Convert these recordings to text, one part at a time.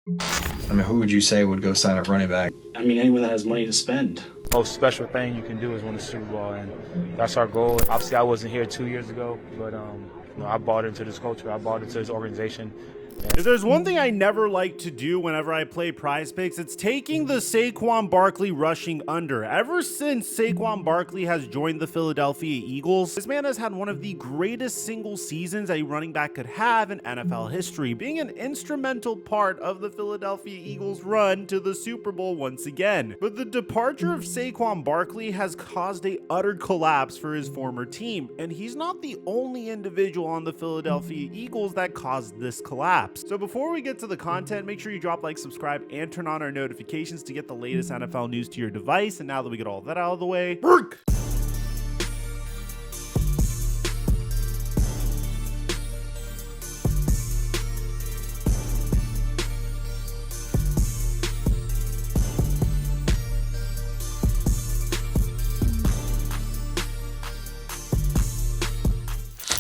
I mean, who would you say would go sign up running back? I mean, anyone that has money to spend. Most special thing you can do is win the Super Bowl, and that's our goal. Obviously, I wasn't here 2 years ago, but I bought into this culture. I bought into this organization. If there's one thing I never like to do whenever I play Prize Picks, it's taking the Saquon Barkley rushing under. Ever since Saquon Barkley has joined the Philadelphia Eagles, this man has had one of the greatest single seasons a running back could have in NFL history, being an instrumental part of the Philadelphia Eagles' run to the Super Bowl once again. But the departure of Saquon Barkley has caused a utter collapse for his former team, and he's not the only individual on the Philadelphia Eagles that caused this collapse. So before we get to the content, make sure you drop like, subscribe, and turn on our notifications to get the latest NFL news to your device. And now that we get all that out of the way, Burk!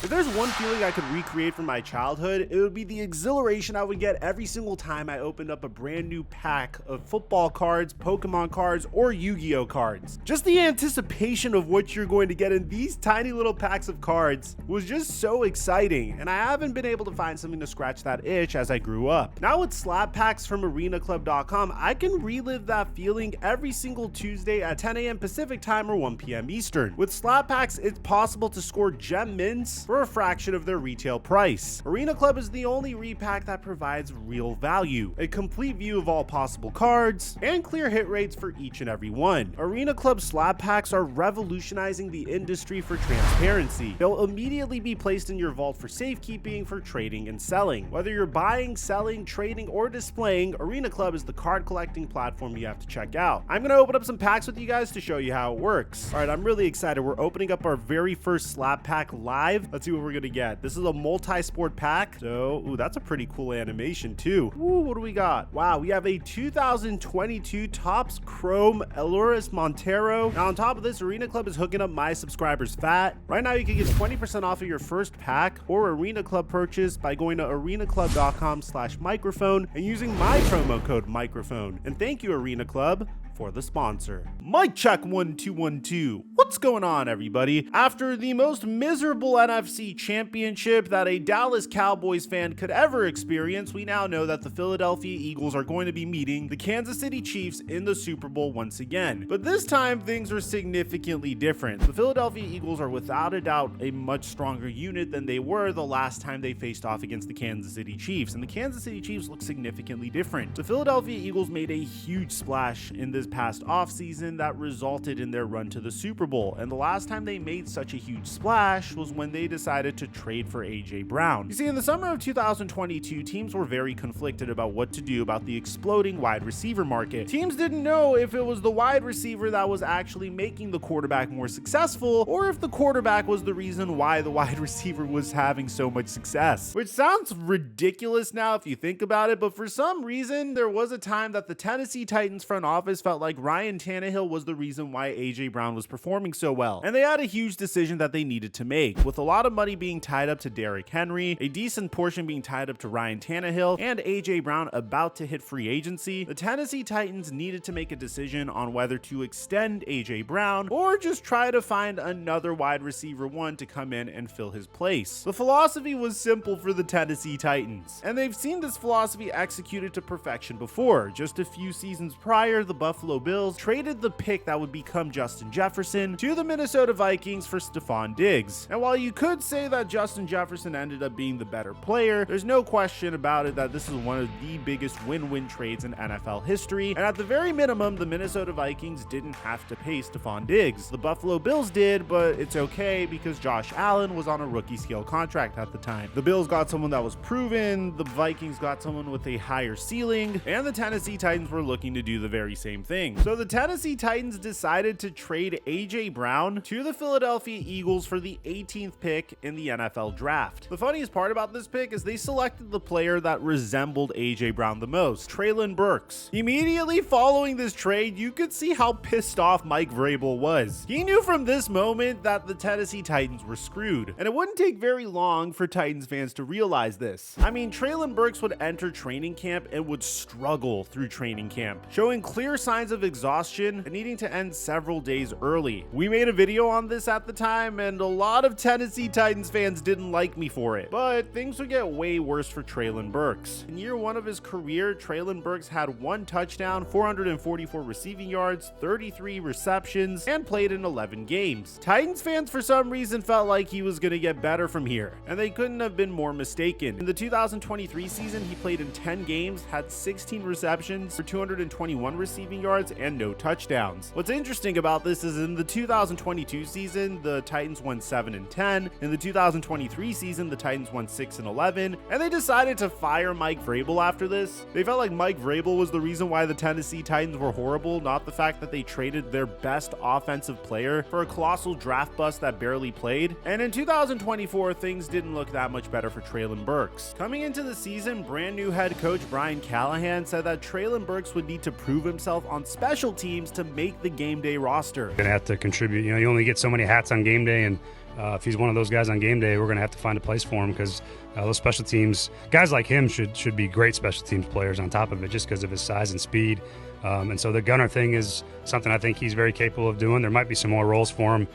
If there's one feeling I could recreate from my childhood, it would be the exhilaration I would get every single time I opened up a brand new pack of football cards, Pokemon cards, or Yu-Gi-Oh cards. Just the anticipation of what you're going to get in these tiny little packs of cards was just so exciting, and I haven't been able to find something to scratch that itch as I grew up. Now with slab packs from arenaclub.com, I can relive that feeling every single Tuesday at 10 a.m. Pacific time or 1 p.m. Eastern. With slab packs, it's possible to score gem mints for a fraction of their retail price. Arena Club is the only repack that provides real value, a complete view of all possible cards, and clear hit rates for each and every one. Arena Club slab packs are revolutionizing the industry for transparency. They'll immediately be placed in your vault for safekeeping, for trading and selling. Whether you're buying, selling, trading, or displaying, Arena Club is the card collecting platform you have to check out. I'm gonna open up some packs with you guys to show you how it works. All right, I'm really excited. We're opening up our very first slab pack live. Let's see what we're gonna get. This is a multi-sport pack. So, ooh, that's a pretty cool animation too. Ooh, what do we got? Wow, we have a 2022 Topps Chrome Eloris Montero. Now on top of this, Arena Club is hooking up my subscribers fat. Right now you can get 20% off of your first pack or Arena Club purchase by going to arenaclub.com/microphone and using my promo code microphone. And thank you, Arena Club, for the sponsor. Mic check 1 2 1 2. What's going on, everybody? After the most miserable NFC championship that a Dallas Cowboys fan could ever experience, we now know that the Philadelphia Eagles are going to be meeting the Kansas City Chiefs in the Super Bowl once again. But this time things are significantly different. The Philadelphia Eagles are without a doubt a much stronger unit than they were the last time they faced off against the Kansas City Chiefs, and the Kansas City Chiefs look significantly different. The Philadelphia Eagles made a huge splash in this past offseason that resulted in their run to the Super Bowl, and the last time they made such a huge splash was when they decided to trade for A.J. Brown. You see, in the summer of 2022, teams were very conflicted about what to do about the exploding wide receiver market. Teams didn't know if it was the wide receiver that was actually making the quarterback more successful, or if the quarterback was the reason why the wide receiver was having so much success. Which sounds ridiculous now if you think about it, but for some reason, there was a time that the Tennessee Titans front office felt like Ryan Tannehill was the reason why A.J. Brown was performing so well, and they had a huge decision that they needed to make. With a lot of money being tied up to Derrick Henry, a decent portion being tied up to Ryan Tannehill, and A.J. Brown about to hit free agency, the Tennessee Titans needed to make a decision on whether to extend A.J. Brown or just try to find another wide receiver one to come in and fill his place. The philosophy was simple for the Tennessee Titans, and they've seen this philosophy executed to perfection before. Just a few seasons prior, the Buffalo Bills traded the pick that would become Justin Jefferson to the Minnesota Vikings for Stephon Diggs. And while you could say that Justin Jefferson ended up being the better player, there's no question about it that this is one of the biggest win-win trades in NFL history. And at the very minimum, the Minnesota Vikings didn't have to pay Stephon Diggs. The Buffalo Bills did, but it's okay because Josh Allen was on a rookie scale contract at the time. The Bills got someone that was proven, the Vikings got someone with a higher ceiling, and the Tennessee Titans were looking to do the very same thing. thing. So the Tennessee Titans decided to trade A.J. Brown to the Philadelphia Eagles for the 18th pick in the NFL draft. The funniest part about this pick is they selected the player that resembled A.J. Brown the most, Trey Burks. Immediately following this trade, you could see how pissed off Mike Vrabel was. He knew from this moment that the Tennessee Titans were screwed, and it wouldn't take very long for Titans fans to realize this. I mean, Trey Burks would enter training camp and would struggle through training camp, showing clear signs of exhaustion and needing to end several days early. We made a video on this at the time, and a lot of Tennessee Titans fans didn't like me for it, but things would get way worse for Trey Burks. In year one of his career, Trey Burks had 1 touchdown, 444 receiving yards, 33 receptions, and played in 11 games. Titans fans for some reason felt like he was going to get better from here, and they couldn't have been more mistaken. In the 2023 season, he played in 10 games, had 16 receptions for 221 receiving yards, and no touchdowns. What's interesting about this is in the 2022 season, the Titans won 7-10. In the 2023 season, the Titans won 6-11, and they decided to fire Mike Vrabel after this. They felt like Mike Vrabel was the reason why the Tennessee Titans were horrible, not the fact that they traded their best offensive player for a colossal draft bust that barely played. And in 2024, things didn't look that much better for Trey Burks. Coming into the season, brand new head coach Brian Callahan said that Trey Burks would need to prove himself on special teams to make the game day roster. Gonna have to contribute. You know, you only get so many hats on game day, and if he's one of those guys on game day, we're gonna have to find a place for him because those special teams guys like him should be great special teams players on top of it, just because of his size and speed. And so the gunner thing is something I think he's very capable of doing. There might be some more roles for him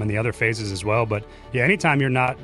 in the other phases as well. But yeah, anytime you're not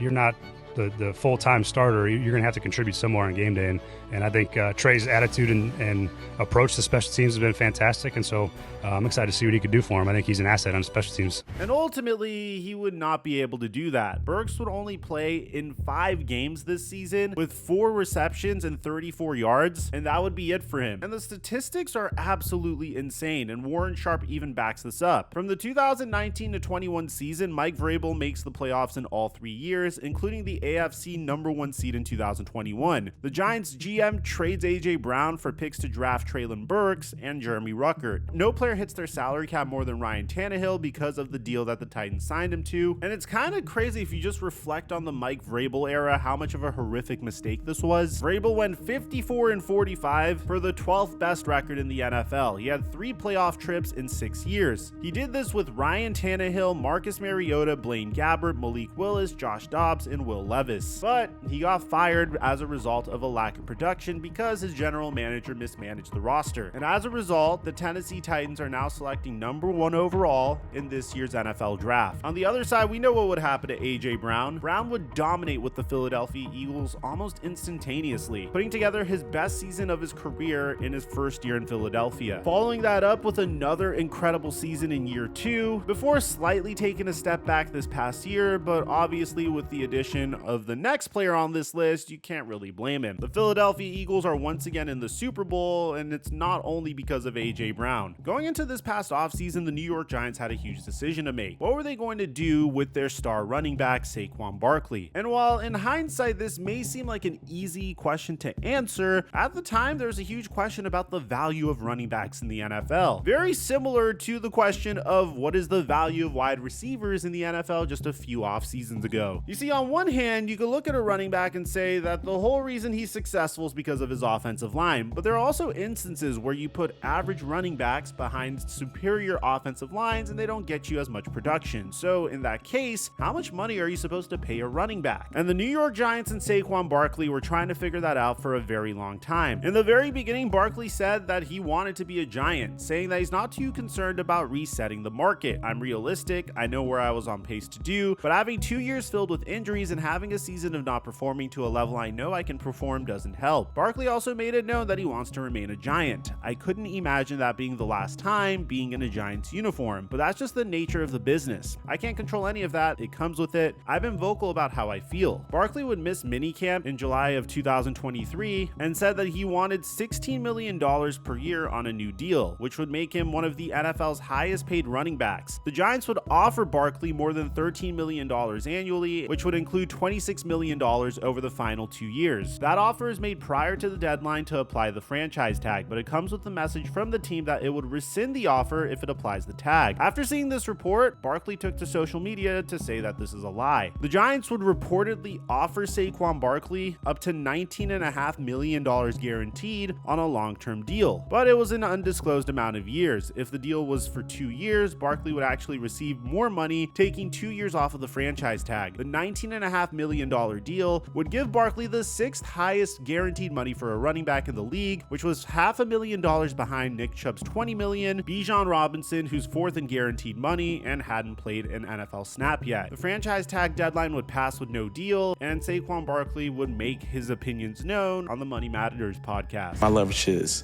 the full-time starter, you're going to have to contribute somewhere on game day. And I think Trey's attitude and approach to special teams has been fantastic. And so I'm excited to see what he could do for him. I think he's an asset on special teams. And ultimately, he would not be able to do that. Burks would only play in 5 games this season with 4 receptions and 34 yards, and that would be it for him. And the statistics are absolutely insane, and Warren Sharp even backs this up. From the 2019-21 season, Mike Vrabel makes the playoffs in all 3 years, including the AFC #1 seed in 2021. The Giants GM trades A.J. Brown for picks to draft Trey Burks and Jeremy Ruckert. No player hits their salary cap more than Ryan Tannehill because of the deal that the Titans signed him to, and it's kind of crazy if you just reflect on the Mike Vrabel era how much of a horrific mistake this was. Vrabel went 54-45 for the 12th best record in the NFL. He had 3 playoff trips in 6 years. He did this with Ryan Tannehill, Marcus Mariota, Blaine Gabbert, Malik Willis, Josh Dobbs, and Will Levis. But he got fired as a result of a lack of production because his general manager mismanaged the roster. And as a result, the Tennessee Titans are now selecting #1 overall in this year's NFL draft. On the other side, we know what would happen to A.J. Brown. Brown would dominate with the Philadelphia Eagles almost instantaneously, putting together his best season of his career in his first year in Philadelphia. Following that up with another incredible season in year 2, before slightly taking a step back this past year, but obviously with the addition of the next player on this list, you can't really blame him. The Philadelphia Eagles are once again in the Super Bowl, and it's not only because of A.J. Brown. Going into this past offseason, the New York Giants had a huge decision to make. What were they going to do with their star running back, Saquon Barkley? And while in hindsight, this may seem like an easy question to answer, at the time, there's a huge question about the value of running backs in the NFL. Very similar to the question of what is the value of wide receivers in the NFL just a few off seasons ago. You see, on one hand, you can look at a running back and say that the whole reason he's successful is because of his offensive line, but there are also instances where you put average running backs behind superior offensive lines and they don't get you as much production. So in that case, how much money are you supposed to pay a running back? And the New York Giants and Saquon Barkley were trying to figure that out for a very long time. In the very beginning, Barkley said that he wanted to be a Giant, saying that he's not too concerned about resetting the market. I'm realistic, I know where I was on pace to do, but having 2 years filled with injuries and having a season of not performing to a level I know I can perform doesn't help. Barkley also made it known that he wants to remain a Giant. I couldn't imagine that being the last time being in a Giants uniform, but that's just the nature of the business. I can't control any of that, it comes with it. I've been vocal about how I feel. Barkley would miss minicamp in July of 2023 and said that he wanted $16 million per year on a new deal, which would make him one of the NFL's highest paid running backs. The Giants would offer Barkley more than $13 million annually, which would include $26 million over the final 2 years. That offer is made prior to the deadline to apply the franchise tag, but it comes with a message from the team that it would rescind the offer if it applies the tag. After seeing this report, Barkley took to social media to say that this is a lie. The Giants would reportedly offer Saquon Barkley up to $19.5 million guaranteed on a long-term deal, but it was an undisclosed amount of years. If the deal was for 2 years, Barkley would actually receive more money, taking 2 years off of the franchise tag. The $19.5 million deal would give Barkley the 6th highest guaranteed money for a running back in the league, which was $500,000 behind Nick Chubb's $20 million, Bijan Robinson, who's 4th in guaranteed money and hadn't played an NFL snap yet. The franchise tag deadline would pass with no deal, and Saquon Barkley would make his opinions known on the Money Matters podcast. My leverage is,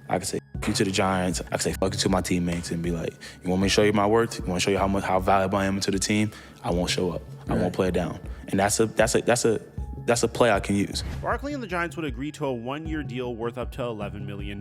I can say f you to the Giants, I can say fuck you to my teammates and be like, you want me to show you my worth? You want to show you how valuable I am to the team? I won't show up. I won't play it down. And that's a play I can use. Barkley and the Giants would agree to a 1-year deal worth up to $11 million,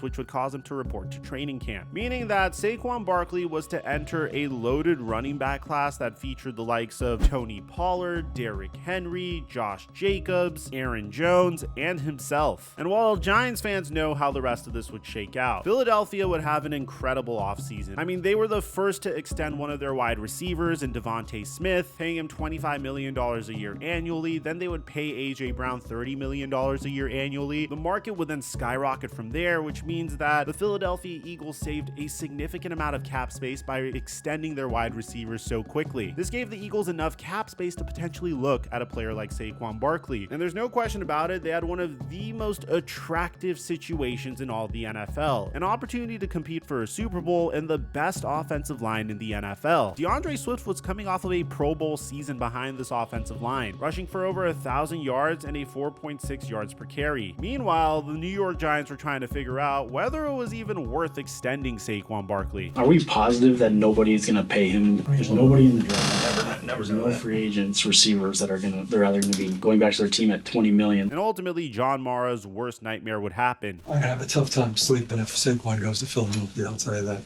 which would cause him to report to training camp, meaning that Saquon Barkley was to enter a loaded running back class that featured the likes of Tony Pollard, Derrick Henry, Josh Jacobs, Aaron Jones, and himself. And while Giants fans know how the rest of this would shake out, Philadelphia would have an incredible offseason. I mean, they were the first to extend one of their wide receivers in Devontae Smith, paying him $25 million a year annually. Then they would pay A.J. Brown $30 million a year annually. The market would then skyrocket from there, which means that the Philadelphia Eagles saved a significant amount of cap space by extending their wide receivers so quickly. This gave the Eagles enough cap space to potentially look at a player like Saquon Barkley. And there's no question about it, they had one of the most attractive situations in all the NFL. An opportunity to compete for a Super Bowl and the best offensive line in the NFL. DeAndre Swift was coming off of a Pro Bowl season behind this offensive line, rushing for over 1,000 yards and a 4.6 yards per carry. Meanwhile, the New York Giants were trying to figure out whether it was even worth extending Saquon Barkley. Are we positive that nobody's gonna pay him? There's nobody in the draft. There's no free agents, receivers that they're either gonna be going back to their team at $20 million. And ultimately, John Mara's worst nightmare would happen. I'm gonna have a tough time sleeping if Saquon goes to Philadelphia, I'll tell you that.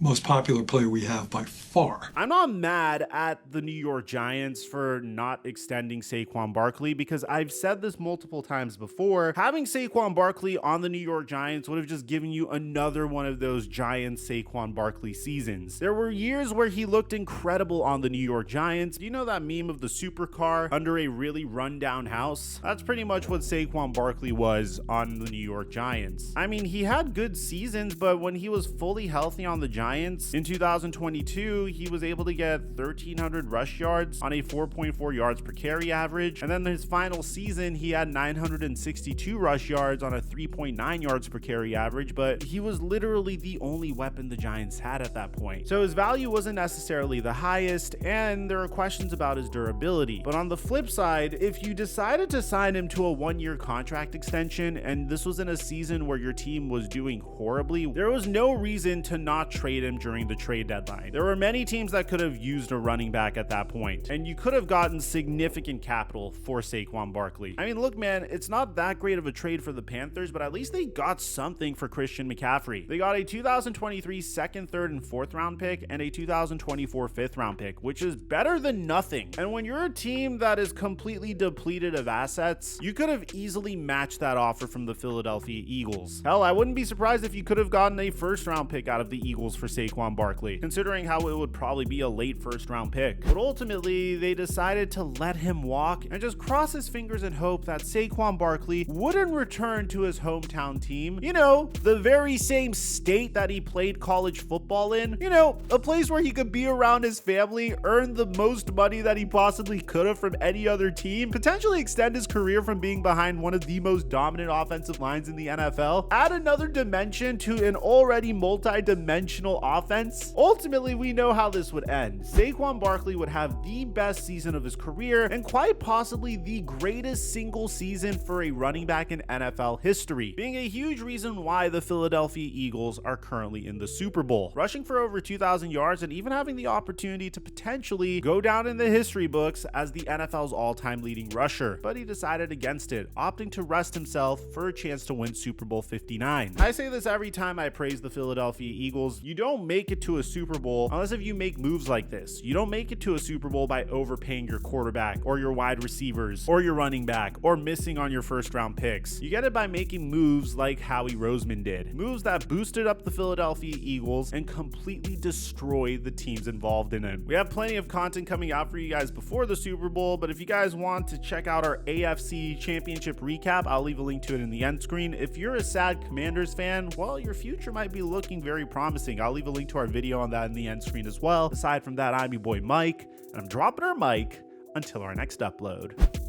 Most popular player we have by far. I'm not mad at the New York Giants for not extending Saquon Barkley because I've said this multiple times before. Having Saquon Barkley on the New York Giants would have just given you another one of those Giants Saquon Barkley seasons. There were years where he looked incredible on the New York Giants. You know that meme of the supercar under a really rundown house? That's pretty much what Saquon Barkley was on the New York Giants. I mean, he had good seasons, but when he was fully healthy on the Giants, in 2022, he was able to get 1,300 rush yards on a 4.4 yards per carry average. And then his final season, he had 962 rush yards on a 3.9 yards per carry average, but he was literally the only weapon the Giants had at that point. So his value wasn't necessarily the highest, and there are questions about his durability. But on the flip side, if you decided to sign him to a 1-year contract extension, and this was in a season where your team was doing horribly, there was no reason to not trade him during the trade deadline. There were many teams that could have used a running back at that point, and you could have gotten significant capital for Saquon Barkley. I mean, look, man, it's not that great of a trade for the Panthers, but at least they got something for Christian McCaffrey. They got a 2023 second, third, and fourth round pick and a 2024 fifth round pick, which is better than nothing. And when you're a team that is completely depleted of assets, you could have easily matched that offer from the Philadelphia Eagles. Hell, I wouldn't be surprised if you could have gotten a first round pick out of the Eagles for Saquon Barkley, considering how it would probably be a late first round pick. But ultimately, they decided to let him walk and just cross his fingers and hope that Saquon Barkley wouldn't return to his hometown team. You know, the very same state that he played college football in. You know, a place where he could be around his family, earn the most money that he possibly could have from any other team, potentially extend his career from being behind one of the most dominant offensive lines in the NFL, add another dimension to an already multi-dimensional offense. Ultimately, we know how this would end. Saquon Barkley would have the best season of his career and quite possibly the greatest single season for a running back in NFL history. history, being a huge reason why the Philadelphia Eagles are currently in the Super Bowl, rushing for over 2,000 yards and even having the opportunity to potentially go down in the history books as the NFL's all-time leading rusher. But he decided against it, opting to rest himself for a chance to win Super Bowl 59. I say this every time I praise the Philadelphia Eagles. You don't make it to a Super Bowl unless if you make moves like this. You don't make it to a Super Bowl by overpaying your quarterback or your wide receivers or your running back or missing on your first round picks. You get it by making moves like Howie Roseman did. Moves that boosted up the Philadelphia Eagles and completely destroyed the teams involved in it. We have plenty of content coming out for you guys before the Super Bowl, but if you guys want to check out our AFC Championship recap, I'll leave a link to it in the end screen. If you're a sad Commanders fan, well, your future might be looking very promising. I'll leave a link to our video on that in the end screen as well. Aside from that, I'm your boy Mike, and I'm dropping our mic until our next upload.